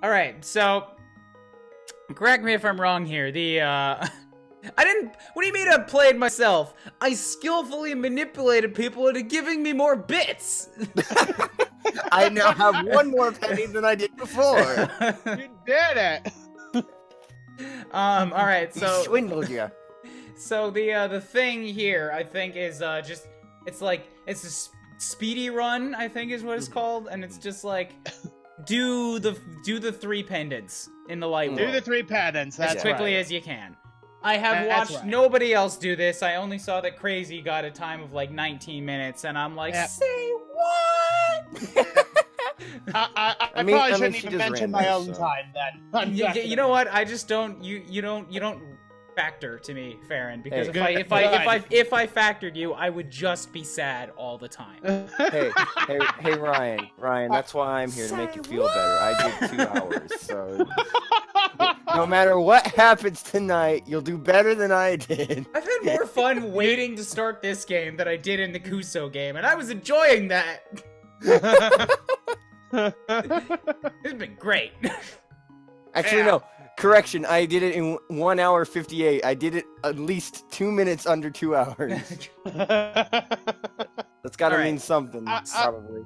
All right, so correct me if I'm wrong here. I didn't. What do you mean I played myself? I skillfully manipulated people into giving me more bits. I now have one more penny than I did before. You did it. All right, so He swindled you. So the thing here, I think, is just it's a speedy run, I think is what it's called, and it's just like do the 3 pendants in the light Do world the 3 pendants. That's as quickly right. as you can. I have That's watched right. nobody else do this. I only saw that Crazy got a time of like 19 minutes, and I'm like, Yep. say what? I I mean, probably she shouldn't just even ran mention my this, own so. time then. You know what? I just don't. You don't factor to me, Farron. Because Hey, if I factored you, I would just be sad all the time. Hey, Ryan, that's why I'm here to make you feel better. I did 2 hours, so no matter what happens tonight, you'll do better than I did. I've had more fun waiting to start this game than I did in the Kuso game, and I was enjoying that. It's been great. Actually, no. Correction, I did it in 1 hour 58. I did it at least 2 minutes under 2 hours. That's gotta All right. mean something, probably.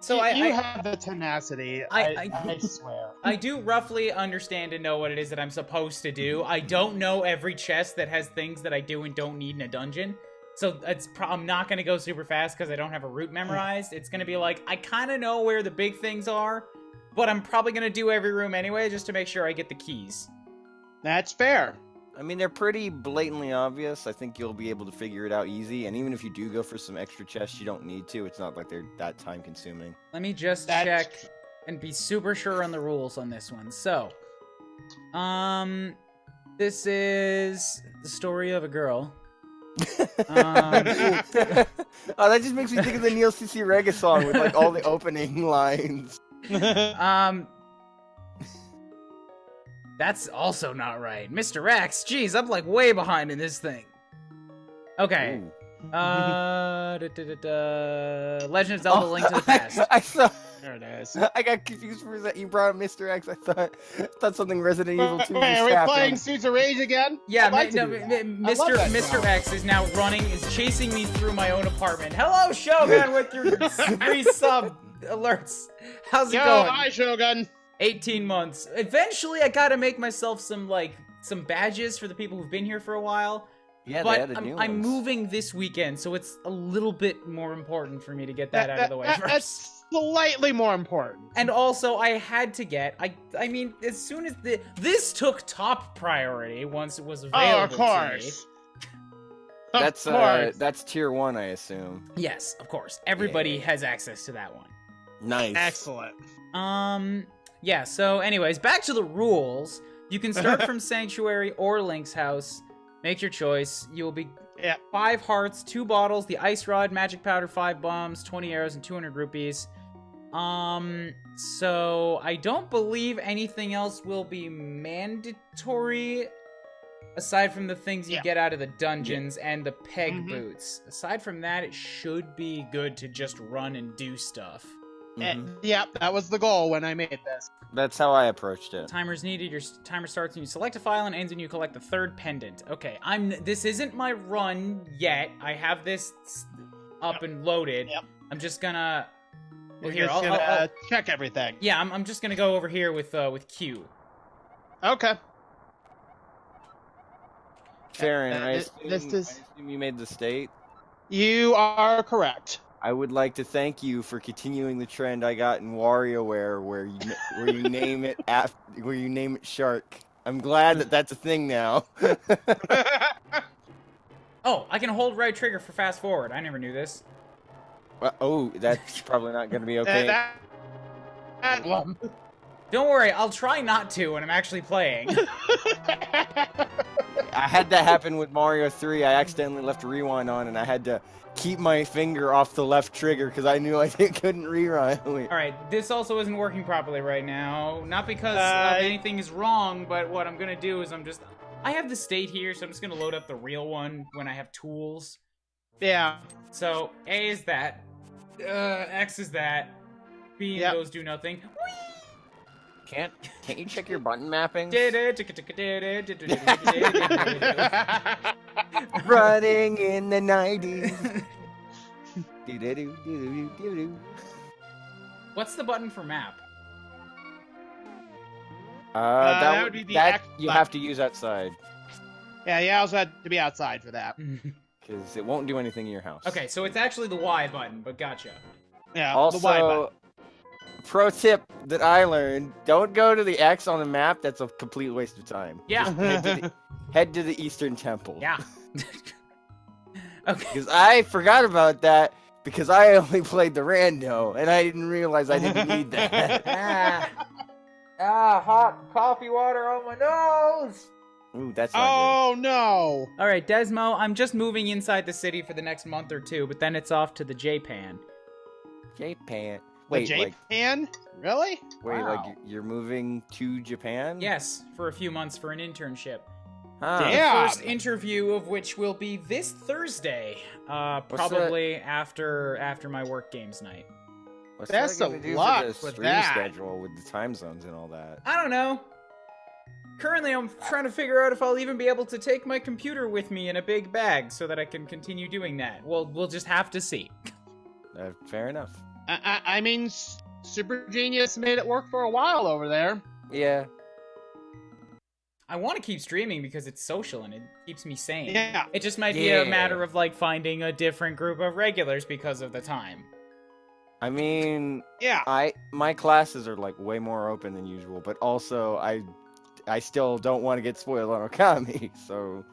So you have the tenacity. I swear. I do roughly understand and know what it is that I'm supposed to do. I don't know every chest that has things that I do and don't need in a dungeon. So I'm not going to go super fast because I don't have a route memorized. It's going to be like, I kind of know where the big things are, but I'm probably going to do every room anyway just to make sure I get the keys. That's fair. I mean, they're pretty blatantly obvious. I think you'll be able to figure it out easy. And even if you do go for some extra chests, you don't need to. It's not like they're that time consuming. Let me just check and be super sure on the rules on this one. So, this is the story of a girl. Oh, that just makes me think of the Neil CC Reggae song with like all the opening lines. That's also not right. Mr. X, geez, I'm like way behind in this thing. Okay. Ooh. Legend of Zelda: Link to the Past. I saw. There it is. I got confused for a second. You brought up Mr. X. I thought something Resident Evil 2 just Wait, are we happened. playing Suits of Rage again? Yeah, I'd like to do that. I love that Mr. song. X is now is chasing me through my own apartment. Hello, Shogun, with your resub alerts. How's it Yo, going? hi, Shogun. 18 months. Eventually, I gotta make myself some badges for the people who've been here for a while. Yeah, they But added new I'm ones. moving this weekend, so it's a little bit more important for me to get that out of the way first. That's slightly more important. And also, I had to get, I mean, as soon as this took top priority once it was available Oh, of course. That's tier 1, I assume. to me. Yes, of course. Everybody Yeah. has access to that one. Nice. Excellent. Yeah, so anyways, back to the rules. You can start from Sanctuary or Link's house. Make your choice. You will be 5 hearts, 2 bottles, the ice rod, magic powder, 5 bombs, 20 arrows, and 200 rupees. So I don't believe anything else will be mandatory aside from the things you get out of the dungeons and the peg boots. Aside from that, it should be good to just run and do stuff. Yep, that was the goal when I made this. That's how I approached it. Timer's needed. Your timer starts when you select a file and ends when you collect the 3rd pendant. Okay, this isn't my run yet. I have this up and loaded. Yep. I'm just gonna. Well, We're here, just gonna check everything. Yeah, I'm just gonna go over here with Q. Okay. Farron, I this is- assume you made the state. You are correct. I would like to thank you for continuing the trend I got in WarioWare, where you name it Shark. I'm glad that that's a thing now. Oh, I can hold right trigger for fast forward. I never knew this. Oh, that's probably not going to be okay. That one. Don't worry, I'll try not to when I'm actually playing. I had that happen with Mario 3. I accidentally left rewind on, and I had to keep my finger off the left trigger because I knew I couldn't rewind. Alright, this also isn't working properly right now. Not because anything is wrong, but what I'm gonna do is I have the state here, so I'm just gonna load up the real one when I have tools. Yeah. So, A is that. X is that. B and those do nothing. Whee! Can't you check your button mappings? Running in the 90s. Do-do-do-do-do-do-do. What's the button for map? That would be the X you button. have to use outside Yeah, you also had to be outside for that. because it won't do anything in your house. Okay, so it's actually the Y button, but gotcha. Yeah, the Y button. Also, pro tip that I learned: don't go to the X on the map. That's a complete waste of time. Yeah. Just head to the Eastern Temple. Yeah. Okay. Because I forgot about that because I only played the rando and I didn't realize I didn't need that. Hot coffee water on my nose. Ooh, that's not Oh no! All right, Desmo, I'm just moving inside the city for the next month or two, but then it's off to the Japan. good. Japan. The Wait, like, Japan? Really? wait, Wow. like you're moving to Japan? Yes, for a few months for an internship. Huh. Damn. First interview of which will be this Thursday, that? probably after my work games night. What's Best that of gonna do luck for the with stream that. schedule with the time zones and all that? I don't know. Currently, I'm trying to figure out if I'll even be able to take my computer with me in a big bag so that I can continue doing that. Well, we'll just have to see. Fair enough. I mean, Super Genius made it work for a while over there. Yeah. I want to keep streaming because it's social and it keeps me sane. Yeah. It just might be a Yeah. matter of like finding a different group of regulars because of the time. I mean, Yeah. my classes are like way more open than usual, but also I still don't want to get spoiled on Okami, so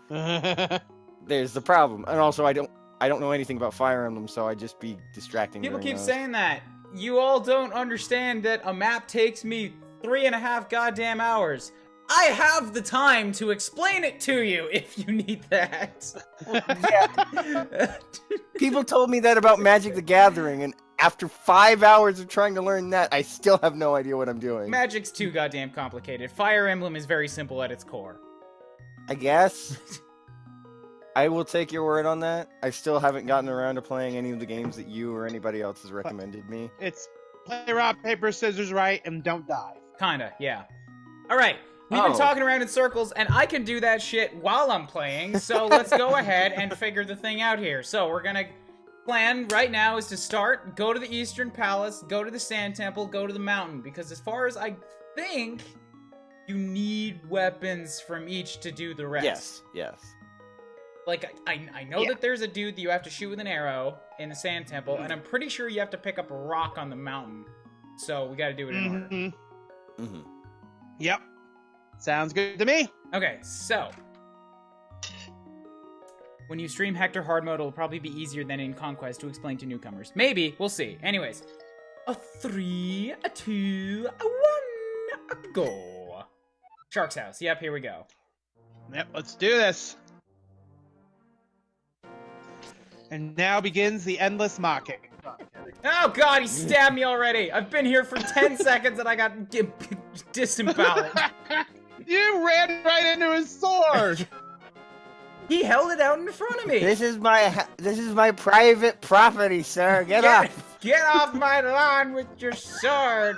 there's the problem. And also I don't know anything about Fire Emblem, so I'd just be distracting. People during keep those. saying that. You all don't understand that a map takes me 3.5 goddamn hours. I have the time to explain it to you if you need that. Yeah. People told me that about Magic the Gathering, and after 5 hours of trying to learn that, I still have no idea what I'm doing. Magic's too goddamn complicated. Fire Emblem is very simple at its core. I guess. I will take your word on that. I still haven't gotten around to playing any of the games that you or anybody else has recommended me. It's play rock, paper, scissors, right, and don't die. Kinda, yeah. Alright, we've been Oh. talking around in circles, and I can do that shit while I'm playing, so let's go ahead and figure the thing out here. So we're gonna plan right now is to start, go to the Eastern Palace, go to the Sand Temple, go to the mountain, because as far as I think, you need weapons from each to do the rest. Yes. Like, I know that there's a dude that you have to shoot with an arrow in the Sand Temple, and I'm pretty sure you have to pick up a rock on the mountain. So we gotta do it in order. Mm-hmm. Yep. Sounds good to me. Okay, so when you stream Hector hard mode, it'll probably be easier than in Conquest to explain to newcomers. Maybe, we'll see. Anyways, 3, 2, 1, go. Shark's house. Yep, here we go. Yep, let's do this. And now begins the endless mocking. Oh god, he stabbed me already. I've been here for 10 seconds and I got disemboweled. You ran right into his sword. He held it out in front of me. This is my private property, sir. Get off. Get off my lawn with your sword.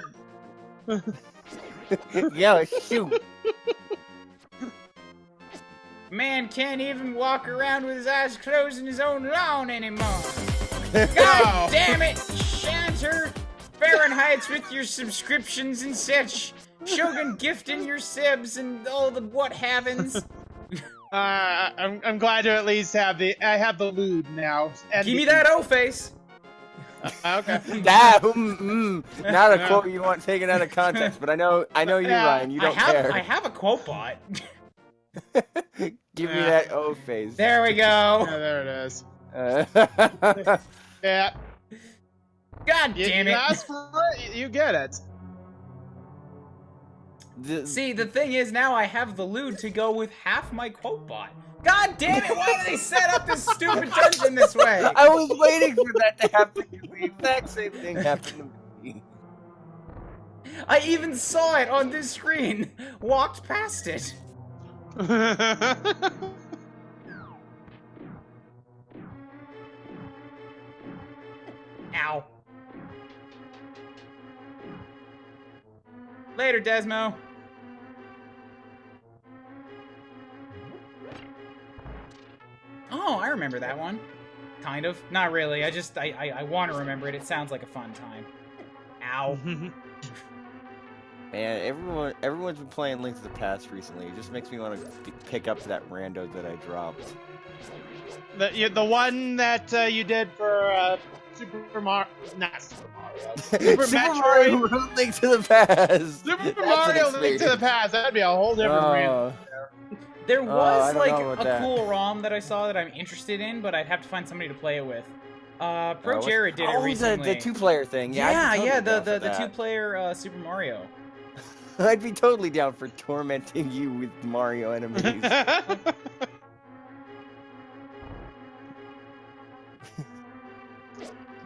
Yo, shoot. Man can't even walk around with his eyes closed in his own lawn anymore. God damn it, Shanter! Fahrenheit's with your subscriptions and such. Shogun gifting your sibs and all the what haven's. I'm glad to at least have the lewd now. And Give me that O-face. Okay. That, not a quote you want taken out of context, but I know you, Yeah, Ryan. You don't care. I have a quote bot. Give me that O face. There we go. Yeah, there it is. Uh, Yeah. God You, damn you it. ask for it, you get it. See, the thing is, now I have the lewd to go with half my quote bot. God damn it, why do they set up this stupid dungeon this way? I was waiting for that to happen. The exact same thing happened to me. I even saw it on this screen. Walked past it. Ow. Later, Desmo. Oh, I remember that one. Kind of. Not really. I want to remember it. It sounds like a fun time. Ow. Man, everyone's been playing Link to the Past recently. It just makes me want to pick up that rando that I dropped. The one that you did for Super Mario, not Super Mario, Super Mario Metroid, Link to the Past. Super Mario Link to the Past. That'd be a whole different rant. There was like know a about that. cool ROM that I saw that I'm interested in, but I'd have to find somebody to play it with. Pro Jared did it recently. The two-player thing. Yeah, I'd be totally down the for that. two-player Super Mario. I'd be totally down for tormenting you with Mario enemies.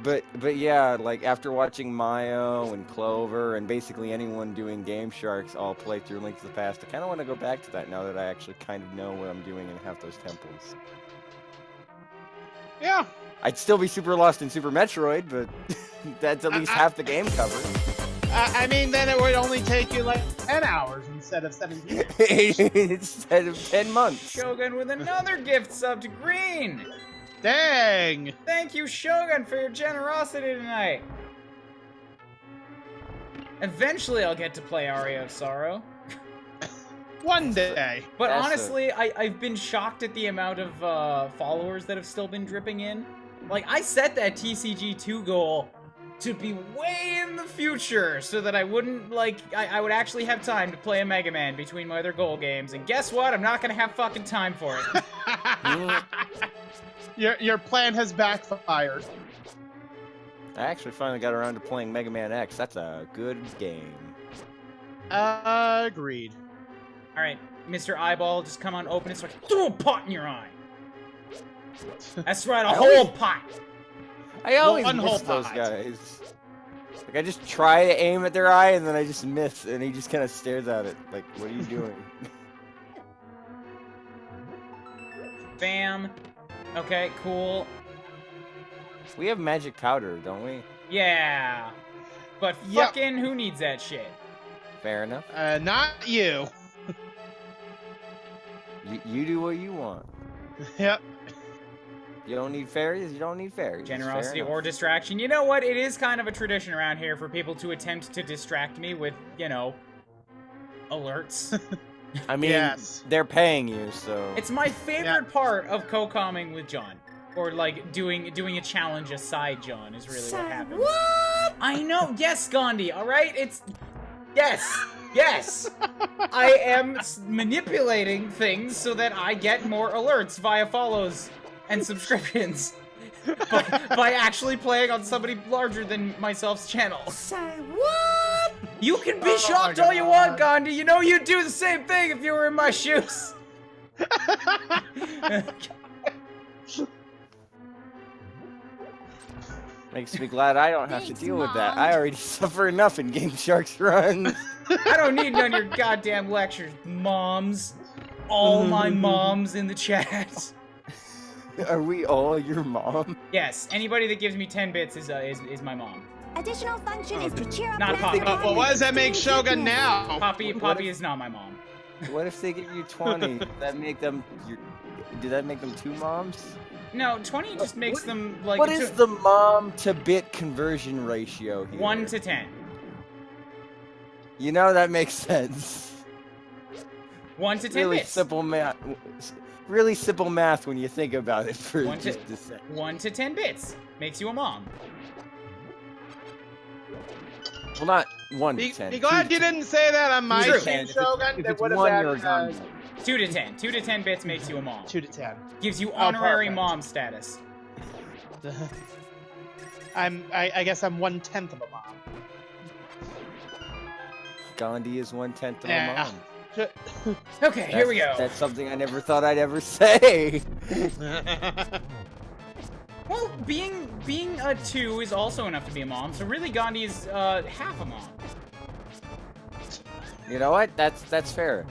But yeah, like after watching Mayo and Clover and basically anyone doing Game Sharks all play through Link to the Past, I kind of want to go back to that now that I actually kind of know what I'm doing and have those temples. Yeah. I'd still be super lost in Super Metroid, but that's at least half the game covered. I mean, then it would only take you like 10 hours instead of 17. Instead of 10 months. Shogun with another gift sub to Green. Dang! Thank you, Shogun, for your generosity tonight. Eventually, I'll get to play Aria of Sorrow. One day. But honestly, I've been shocked at the amount of followers that have still been dripping in. Like, I set that TCG2 goal to be way in the future so that I wouldn't, like, I would actually have time to play a Mega Man between my other goal games. And guess what? I'm not gonna have fucking time for it. Your plan has backfired. I actually finally got around to playing Mega Man X. That's a good game. Agreed. Alright, Mr. Eyeball, just come on, open it so I can throw a pot in your eye. That's right, a whole pot. I always one miss whole those pot. guys. Like, I just try to aim at their eye, and then I just miss, and he just kind of stares at it. Like, what are you doing? Bam. Okay, cool. We have magic powder, don't we? Yeah. But Yep. fucking who needs that shit? Fair enough. Not you. You do what you want. Yep. You don't need fairies, you don't need fairies. It's fair Generosity enough. or distraction. You know what? It is kind of a tradition around here for people to attempt to distract me with, you know, alerts. I mean, Yes. they're paying you, so... It's my favorite part of co-comming with John. Or, like, doing a challenge aside John is really what happens. What? I know. Yes, Gandhi, alright? It's... Yes. Yes. I am manipulating things so that I get more alerts via follows and subscriptions. by actually playing on somebody larger than myself's channel. Say what? You can be Oh shocked my all you want, God. Gandhi. You know you'd do the same thing if you were in my shoes. Makes me glad I don't have to Thanks, deal with that. Mom. I already suffer enough in Game Sharks runs. I don't need none of your goddamn lectures, moms. All my moms in the chat. Are we all your mom? Yes, anybody that gives me 10 bits is my mom. Additional function is to cheer up Not an Poppy. accident Well, what does that make Shogun now? Poppy is not my mom. What if they give you 20? Does that make them did that make them two moms? No, 20 just makes them like What is the mom to bit conversion ratio here? 1 to 10. You know, that makes sense. 1 to 10 Really bits. simple math. Really simple math when you think about it for 1 to just a second. 1 to 10 bits makes you a mom. Well, not 1 to Be 10. glad you didn't say that on my True. stream, If Shogun. it's That would 1, have you're a been Gandhi. 2 to 10. 2 to 10 bits makes you a mom. 2 to 10. Gives you honorary perfect. mom status. I guess I'm 1/10 of a mom. Gandhi is 1/10 of Yeah. a mom. Okay, here we go. That's something I never thought I'd ever say. Well, being a 2 is also enough to be a mom, so really Gandhi is half a mom. You know what? That's fair.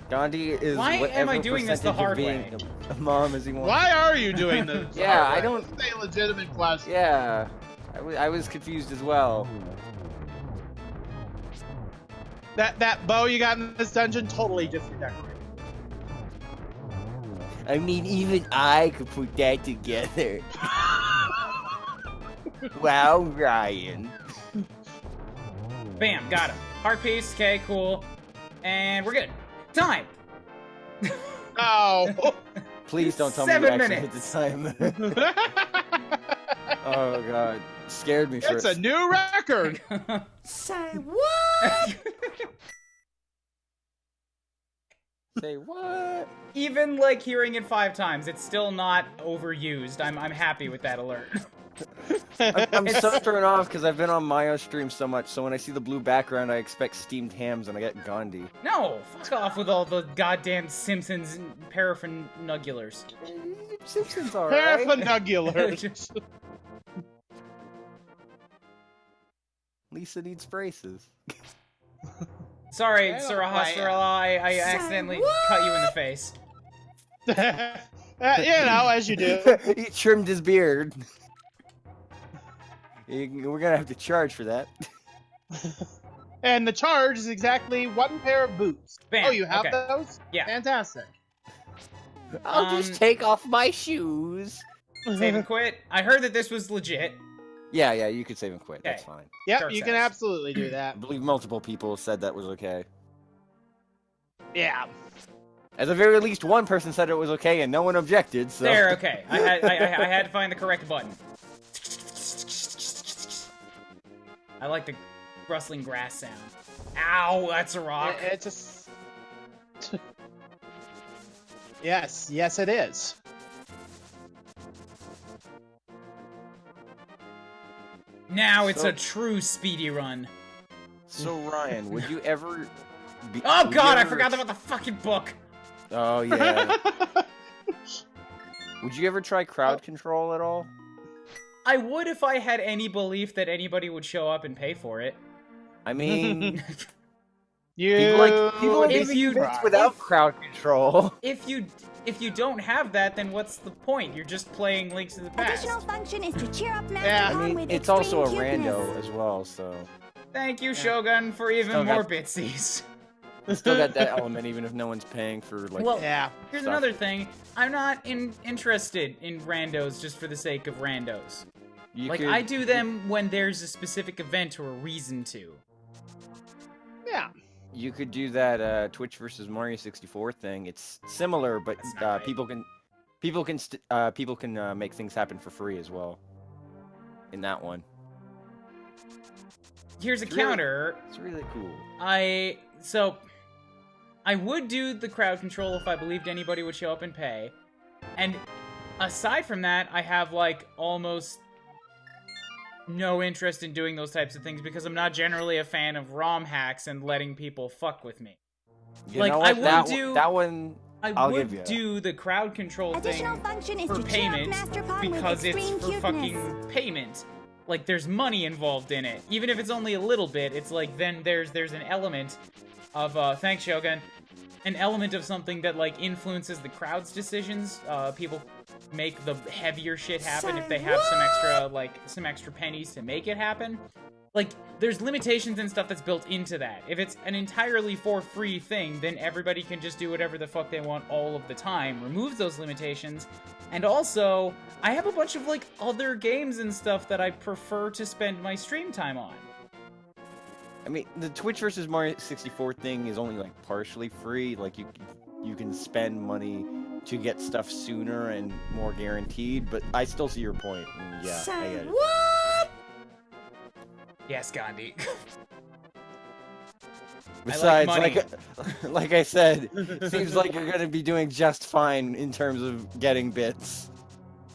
Gandhi is Why am whatever I doing this the percentage of hard being way? a mom as he wants. Why are you doing this? Yeah, Alright, I don't- This is a legitimate question. Yeah, I was confused as well. That bow you got in this dungeon, totally just decorated. I mean, even I could put that together. Wow, Ryan. Bam, got him. Heart piece, okay, cool. And we're good. Time! Oh. Please don't tell me 7 you actually minutes. hit the timer. Oh god, scared me. That's for a new record. Say what? Say what? Even like hearing it 5 times, it's still not overused. I'm happy with that alert. I'm so thrown off because I've been on Mayo stream so much, so when I see the blue background, I expect steamed hams and I get Gandhi. No, fuck off with all the goddamn Simpsons paraphernugulars. Simpsons alright. Paraphernugulars. Lisa needs braces. Sorry, I don't Sirah like- Hasrallah, I accidentally cut you in the face. You know, as you do. He trimmed his beard. We're gonna have to charge for that. And the charge is exactly 1 pair of boots. Bam, Oh, you have okay. those? Yeah. Fantastic. I'll just take off my shoes. Save and quit. I heard that this was legit. Yeah, you could save and quit. That's Okay. fine. Yep, Dark you can Souls. absolutely do I that. believe multiple people said that was okay. Yeah. At the very least, one person said it was okay, and no one objected. So There, okay. I had to find the correct button. I like the rustling grass sound. Ow, that's a rock. It just... yes, it is. Now it's So- a true speedy run. So Ryan, would you ever? Be, Oh would you god, I ever- forgot about the fucking book. Oh yeah. Would you ever try crowd control at all? I would if I had any belief that anybody would show up and pay for it. I mean, You people If if you- you without crowd control. If you don't have that, then what's the point? You're just playing Links to the Past. Additional function is to cheer up Master Yeah. I Kong mean, with it's also a extreme rando cuteness. as well, so Thank you, Shogun, for even Still more got- bitsies. still got that element, even if no one's paying for like. Well, Yeah. here's stuff. another thing. I'm not interested in randos just for the sake of randos. you Like, could- I do them when there's a specific event or a reason to. Yeah. You could do that Twitch versus Mario 64 thing. It's similar, but That's not right. people can make things happen for free as well. In that one, Here's a It's really- counter. it's really cool. I would do the crowd control if I believed anybody would show up and pay. And aside from that, I have like almost no interest in doing those types of things because I'm not generally a fan of ROM hacks and letting people fuck with me. You Like, know I what? would that do- that one. I I'll would give you. do the crowd control Additional thing function is for to cheer up payment Master Kong with because it's extreme for cuteness. fucking payment. Like, there's money involved in it. Even if it's only a little bit, it's like, then there's an element of, thanks, Shogun, an element of something that, like, influences the crowd's decisions. People make the heavier shit happen if they have some extra pennies to make it happen. Like, there's limitations and stuff that's built into that. If it's an entirely for free thing, then everybody can just do whatever the fuck they want all of the time. Removes those limitations. And also, I have a bunch of, like, other games and stuff that I prefer to spend my stream time on. I mean, the Twitch versus Mario 64 thing is only like partially free. Like you can spend money to get stuff sooner and more guaranteed. But I still see your point. And yeah, I Say get it. what? Yes, Gandhi. Besides, money. like I said, seems like you're gonna be doing just fine in terms of getting bits.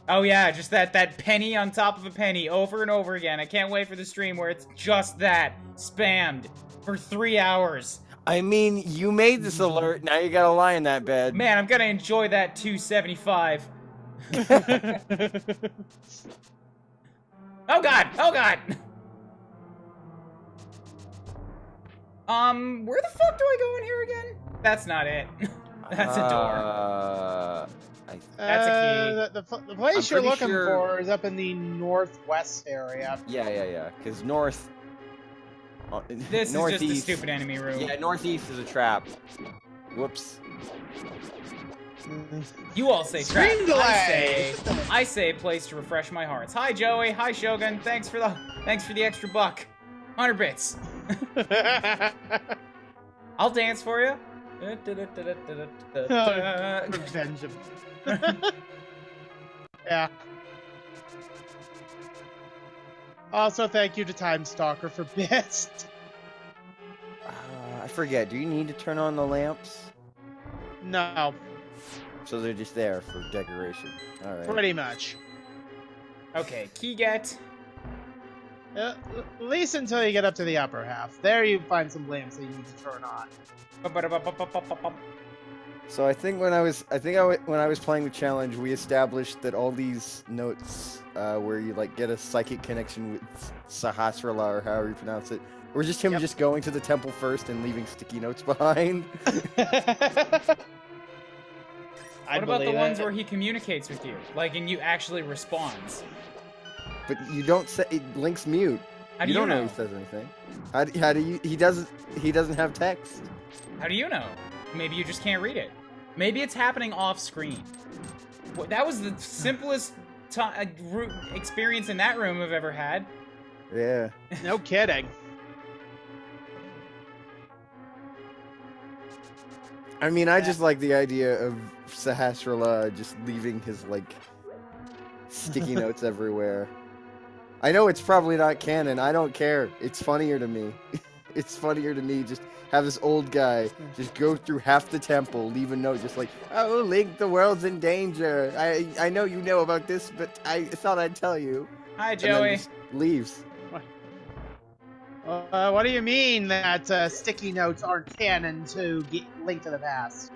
Oh yeah, just that penny on top of a penny over and over again. I can't wait for the stream where it's just that spammed for 3 hours. I mean, you made this alert. Now you gotta lie in that bed. Man, I'm gonna enjoy that 275. Oh god! Oh god! Where the fuck do I go in here again? That's not it. That's a door. That's a key. The place I'm you're pretty looking sure- for is up in the northwest area. Yeah. Because north This is just northeast. the stupid enemy room. Yeah, northeast is a trap. Whoops. You all say trap. Screen delay. I say place to refresh my hearts. Hi Joey. Hi Shogun. Thanks for the extra buck. 100 bits. I'll dance for you. Revenge of... Yeah. Also, thank you to Time Stalker for bits. I forget. Do you need to turn on the lamps? No, So they're just there for decoration. All right. pretty much. Okay, key get. At least until you get up to the upper half. There you find some lamps that you need to turn on. So I think when I was playing the challenge, we established that all these notes, where you like get a psychic connection with Sahasrara or however you pronounce it, were just him just going to the temple first and leaving sticky notes behind. What about the ones where he communicates with you, like, and you actually responds? But you don't say Link's mute. How do you don't know know? he says anything. How do you? He doesn't have text. How do you know? Maybe you just can't read it. Maybe it's happening off screen. That was the simplest experience in that room I've ever had. Yeah. No kidding. I mean, I just like the idea of Sahasrara just leaving his, like, sticky notes everywhere. I know it's probably not canon. I don't care. It's funnier to me. It's funnier to me just have this old guy just go through half the temple, leave a note just like, "Oh, Link, the world's in danger. I know you know about this, but I thought I'd tell you." Hi, And then Joey. just leaves. What do you mean that sticky notes aren't canon to Link to the Past?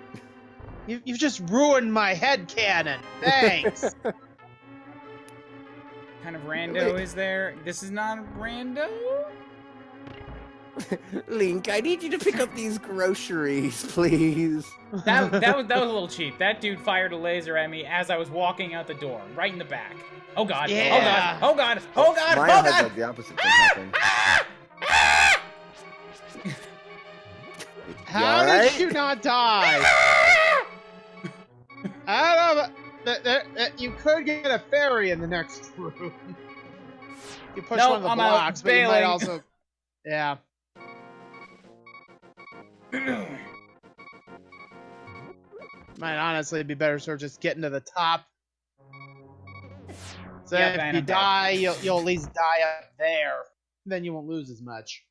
You've just ruined my head canon. Thanks. What kind of rando is there? This is not a rando? Link, I need you to pick up these groceries, please. That was a little cheap. That dude fired a laser at me as I was walking out the door, right in the back. Oh god! Yeah. Oh god! Oh god! Oh god! Mine Oh had god! like the opposite thing happen. How alright? did you not die? I don't know. You could get a fairy in the next room. You push Nope, one of the I'm out. blocks, but you might Bailing. also. Yeah. Might honestly be better sort of just getting to the top. So Yeah, if man, you I'm dead. die, you'll at least die up there. Then you won't lose as much.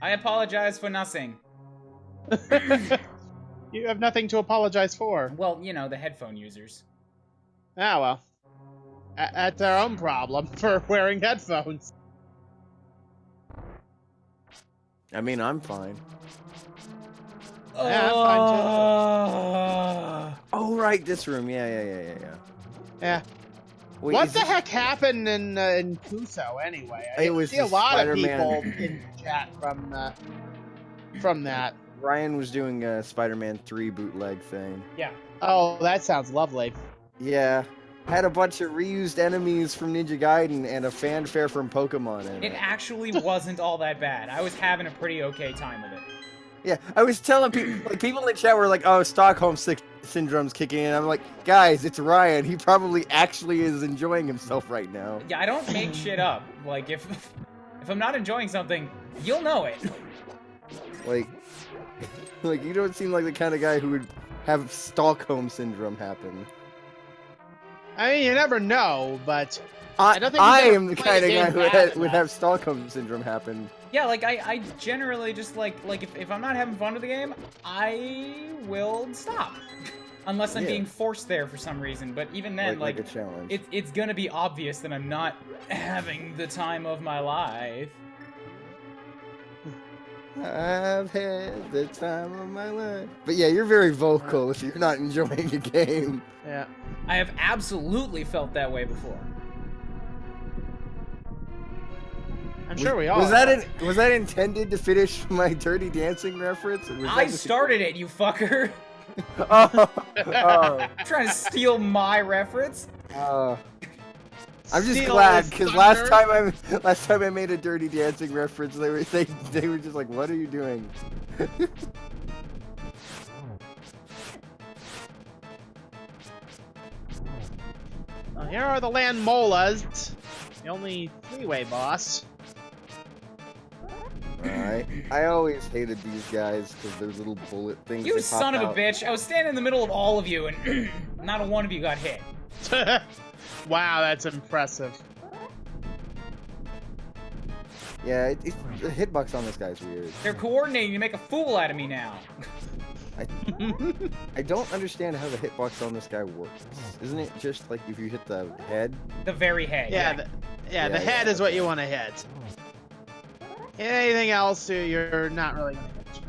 I apologize for nothing. You have nothing to apologize for. Well, you know, the headphone users. Ah, well. That's their own problem for wearing headphones. I mean, I'm fine. Yeah, I'm fine Oh, right, this room. Yeah. Yeah. Wait, What is the this- heck happened in Kuso anyway? I It was see a the lot of Spider-Man. people in chat from that. Ryan was doing a Spider-Man 3 bootleg thing. Yeah. Oh, that sounds lovely. Yeah. Had a bunch of reused enemies from Ninja Gaiden and a fanfare from Pokemon in It it. actually wasn't all that bad. I was having a pretty okay time with it. Yeah, I was telling people, like, people in the chat were like, "Oh, Stockholm Syndrome's kicking in." I'm like, guys, it's Ryan. He probably actually is enjoying himself right now. Yeah, I don't make shit up. Like, if I'm not enjoying something, you'll know it. Like, like you don't seem like the kind of guy who would have Stockholm Syndrome happen. I mean, you never know, but I don't think I he's ever am the played kind of a guy game who bad would enough. have Stockholm Syndrome happen. Yeah, like, I generally just, like if I'm not having fun with the game, I will stop. Unless I'm Yeah. being forced there for some reason. But even then, like a challenge. it's gonna be obvious that I'm not having the time of my life. I've had the time of my life. But yeah, you're very vocal if you're not enjoying a game. yeah. I have absolutely felt that way before. I'm sure we all. Was that intended to finish my Dirty Dancing reference? Or was that I just- started it, you fucker. Oh, Trying to steal my reference. I'm just Steal glad his because thunder. last time I made a Dirty Dancing reference, they were just like, "What are you doing?" Well, here are the land molas. The only three-way boss. Alright. I always hated these guys because they're little bullet things. You that son pop of a out. bitch! I was standing in the middle of all of you, and not a one of you got hit. Wow, that's impressive. Yeah, the hitbox on this guy's weird. They're coordinating to make a fool out of me now. I don't understand how the hitbox on this guy works. Isn't it just like if you hit the head? The very head. Yeah, the head is what you want to hit. Anything else, you're not really gonna hit.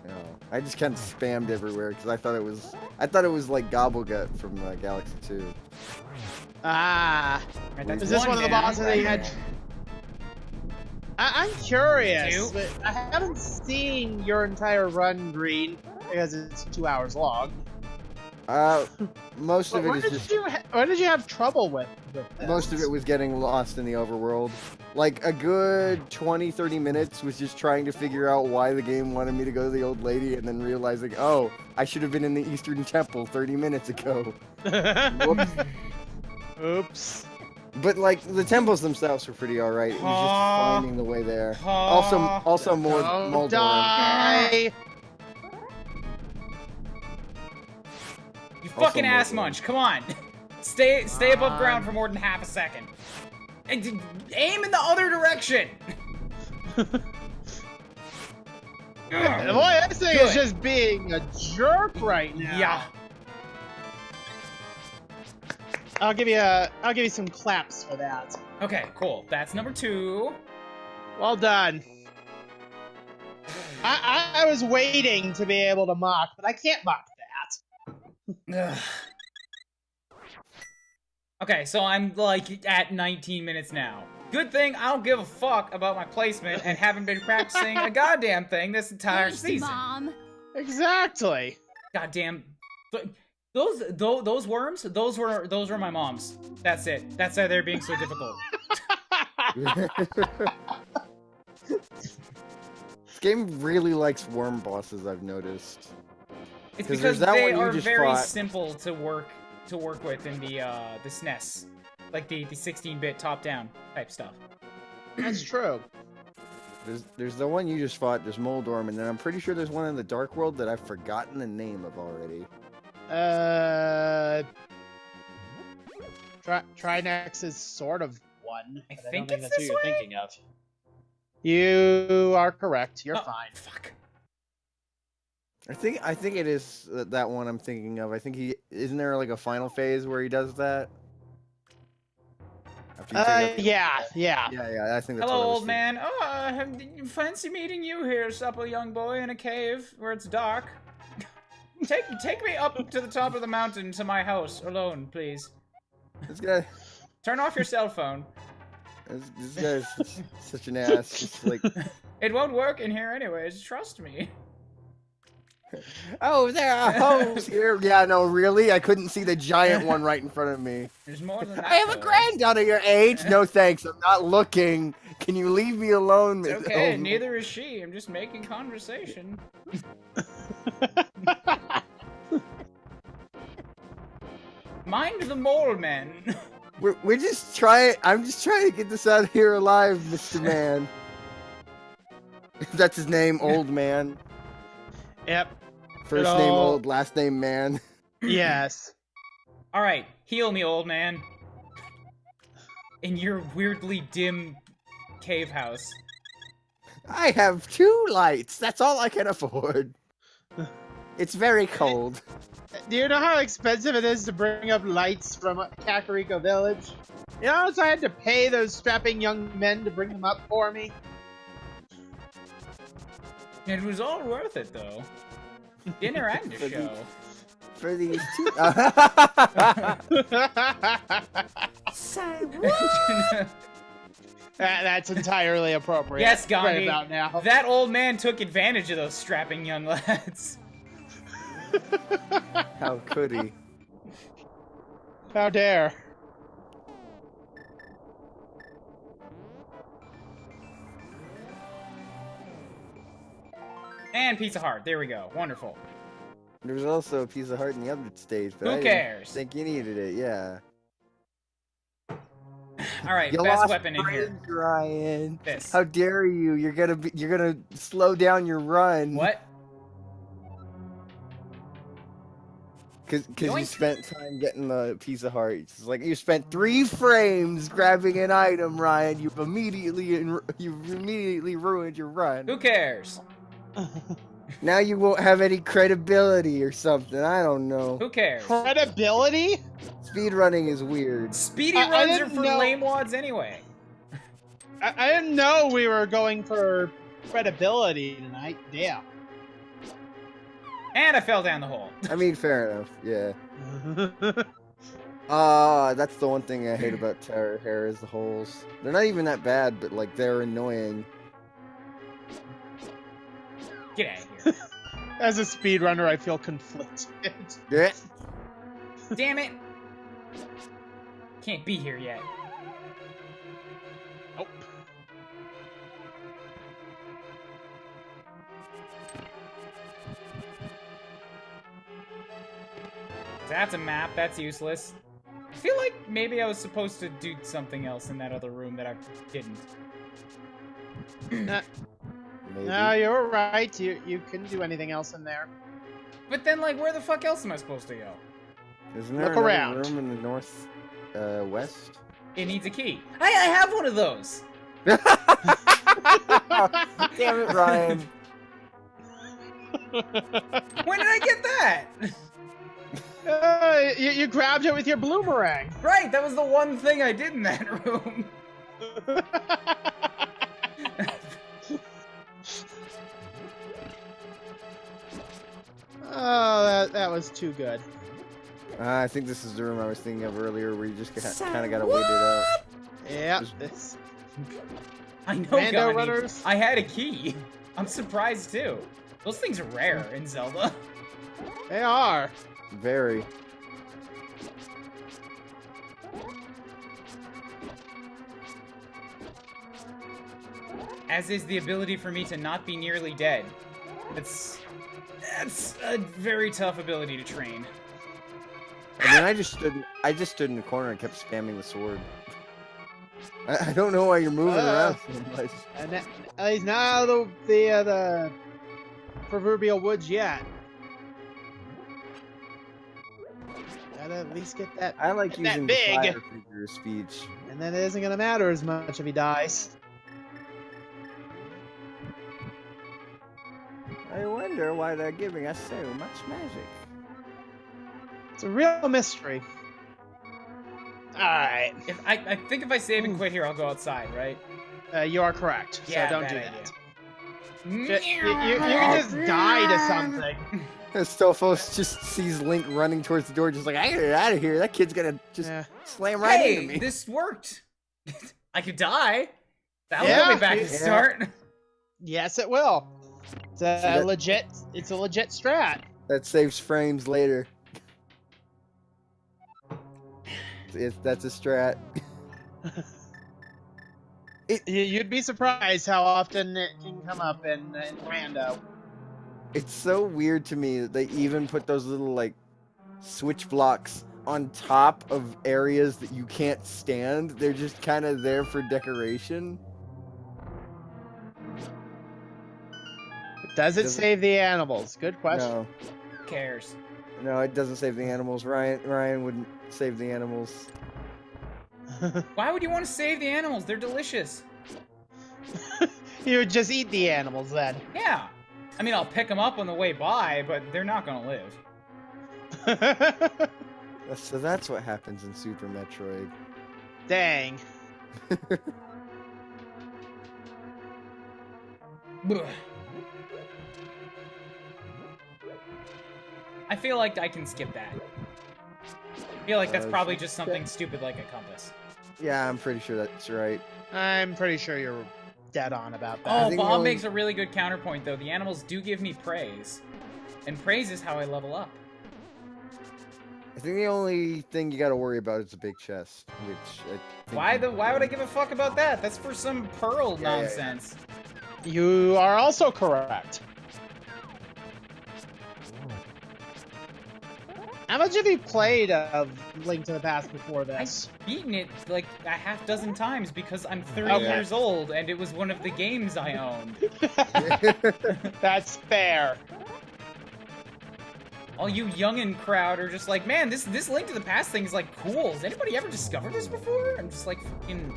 No, I just kind of spammed everywhere because I thought it was like Gobblegut from Galaxy 2. Ah, Right, that's is this one of the down. bosses that you had? I'm curious. Two. But I haven't seen your entire run, Green, because it's 2 hours long. Most of it What is did just. what did you have trouble with this? Most of it was getting lost in the overworld. Like a good 20-30 minutes was just trying to figure out why the game wanted me to go to the old lady and then realizing, oh, I should have been in the Eastern Temple 30 minutes ago. Whoops. Oops. But like the temples themselves were pretty alright. It was just finding the way there. Also more Don't Moldor. die. You fucking Also ass Moldor. munch! Come on, stay above ground for more than half a second. And aim in the other direction. Boy, this thing is just being a jerk right now. Yeah. I'll give you some claps for that. Okay, cool. That's number 2. Well done. I was waiting to be able to mock, but I can't mock that. Ugh. Okay, so I'm like at 19 minutes now. Good thing I don't give a fuck about my placement and haven't been practicing a goddamn thing this entire Thanks, season. Mom. Exactly. Goddamn. Those worms, those were my mom's. That's it. That's why they're being so difficult. This game really likes worm bosses, I've noticed. It's 'Cause because there's that they one you are just very fought. simple to work with in the SNES, like the 16-bit top-down type stuff. That's true. There's the one you just fought, there's Moldorm, and then I'm pretty sure there's one in the Dark World that I've forgotten the name of already. Trinex is sort of one. I but think don't it's that's this who you're way? thinking of. You are correct. You're Oh, fine. Fuck. I think it is that one I'm thinking of. I think isn't there like a final phase where he does that? After you take out- Yeah. Yeah, I think that's Hello, what I was old man. Oh, fancy meeting you here, supple young boy in a cave where it's dark. Take me up to the top of the mountain to my house alone, please. This guy, Turn off your cell phone. this guy's such an ass. Just like, It won't work in here anyways. Trust me. oh, there are holes here. Yeah, no, really? I couldn't see the giant one right in front of me. There's more than that. I have a though. granddaughter your age. No thanks. I'm not looking. Can you leave me alone? It's Miss okay, Old- neither is she. I'm just making conversation. Mind the mole, man. We're just trying. I'm just trying to get this out of here alive, Mr. Man. That's his name, Old Man. Yep. First Hello. name Old, last name Man. Yes. All right, heal me, old man. In your weirdly dim cave house. I have 2 lights. That's all I can afford. It's very cold. Do you know how expensive it is to bring up lights from Kakariko Village? You know how much I had to pay those strapping young men to bring them up for me? It was all worth it, though. Dinner and a show. For these 2. Say what? That's entirely appropriate. Yes, Right Gandhi. about now. That old man took advantage of those strapping young lads. How could he? How dare. And Pizza Heart. There we go. Wonderful. There was also a piece of heart in the other stage, but Who I cares? didn't think you needed it. Yeah. All right, You best lost weapon in here. frames, Ryan. This. How dare you? You're gonna slow down your run. What? Cause you Yoink. spent time getting the piece of heart. It's like you spent 3 frames grabbing an item, Ryan. You've immediately ruined your run. Who cares? Now you won't have any credibility or something. I don't know. Who cares? Credibility? Speedrunning is weird. Speedy I runs are didn't for know- lame wads anyway. I didn't know we were going for credibility tonight. Damn. And I fell down the hole. I mean, fair enough. Yeah. That's the one thing I hate about Terror Hair is the holes. They're not even that bad, but like they're annoying. Get out of here. As a speedrunner, I feel conflicted. Yeah. Damn it. Can't be here yet. Nope. That's a map. That's useless. I feel like maybe I was supposed to do something else in that other room that I didn't. No, Maybe. no, you're right. You couldn't do anything else in there. But then, like, where the fuck else am I supposed to go? Isn't there Look another around. room in the north, west? It needs a key. I have one of those. Damn it, Ryan. When did I get that? You grabbed it with your bloomerang. Right, that was the one thing I did in that room. Oh, that was too good. I think this is the room I was thinking of earlier, where you just kind of gotta wait it out. Yeah. Just- I know, Mando Gandhi. runners. I had a key. I'm surprised too. Those things are rare in Zelda. They are. Very. As is the ability for me to not be nearly dead. That's a very tough ability to train. And then I just stood in the corner and kept spamming the sword. I don't know why you're moving around so much. And he's not out of the proverbial woods yet. Gotta at least get that. I like Get that using big. the fire figure of speech. And then it isn't gonna matter as much if he dies. I wonder why they're giving us so much magic. It's a real mystery. Alright. If I think if I save and quit here, I'll go outside, right? You are correct. Yeah, so don't bad do idea. that. You can just die to something. Stophos just sees Link running towards the door, just like, I gotta get out of here. That kid's gonna just Yeah. slam right into Hey, me. this worked. I could die. That'll Yeah, get me back to yeah. start. Yes, it will. It's a that- legit. It's a legit strat. That saves frames later. That's a strat. You'd be surprised how often it can come up in rando. It's so weird to me that they even put those little, like, switch blocks on top of areas that you can't stand. They're just kind of there for decoration. Does it Doesn't- save the animals? Good question. No. Who cares? No, it doesn't save the animals. Ryan wouldn't save the animals. Why would you want to save the animals? They're delicious. You would just eat the animals then. Yeah. I mean, I'll pick them up on the way by, but they're not gonna live. So that's what happens in Super Metroid. Dang. Ugh. I feel like I can skip that. I feel like that's probably just something stupid like a compass. Yeah, I'm pretty sure that's right. I'm pretty sure you're dead on about Oh, that. think Bob the only- makes a really good counterpoint, though. The animals do give me praise. And praise is how I level up. I think the only thing you gotta worry about is the big chest, which I think Why would I give a fuck about that? That's for some pearl Yeah, yeah, yeah. nonsense. You are also correct. How much have you played of Link to the Past before this? I've beaten it like a half dozen times because I'm 30 Okay. years old and it was one of the games I owned. That's fair. All you youngin' crowd are just like, man, this Link to the Past thing is like cool. Has anybody ever discovered this before? I'm just like fucking.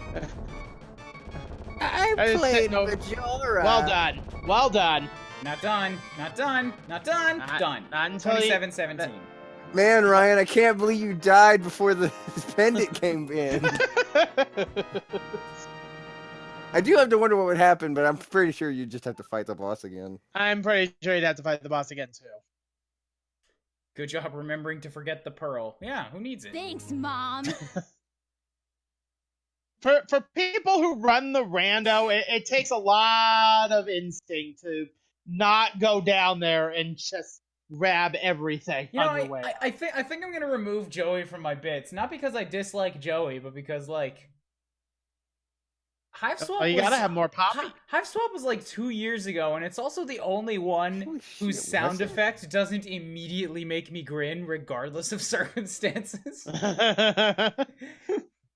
I just played no- Majora. Well done. Well done. Not done. Not done. Not done. Done. Not until you- 27-17. Man, Ryan, I can't believe you died before the pendant came in. I do have to wonder what would happen, but I'm pretty sure you just have to fight the boss again. I'm pretty sure you'd have to fight the boss again, too. Good job remembering to forget the pearl. Yeah, who needs it? Thanks, Mom. For people who run the rando, it takes a lot of instinct to not go down there and just grab everything You know, on your way. I think I'm gonna remove Joey from my bits, not because I dislike Joey, but because like Hive Swap. Oh, you was, gotta have more Poppy. Hive Swap was like 2 years ago, and it's also the only one Holy whose shit, sound was it? effect doesn't immediately make me grin, regardless of circumstances. still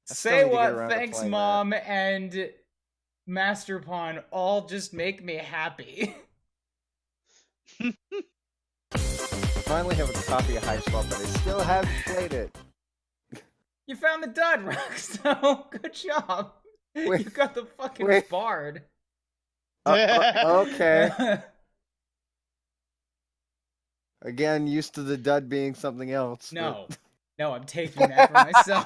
Say need to get what? around to Thanks, playing that. Mom, and Master Pawn all just make me happy. Finally have a copy of Hive Swap, but I still haven't played it. You found the dud, Roxo. Good job. Wait. You got the fucking Wait. bard. Okay. Again, used to the dud being something else. but- No. No, I'm taking that for myself.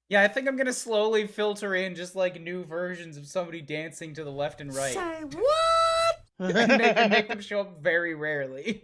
Yeah, I think I'm gonna slowly filter in just like new versions of somebody dancing to the left and right. Say what? And make them show up very rarely.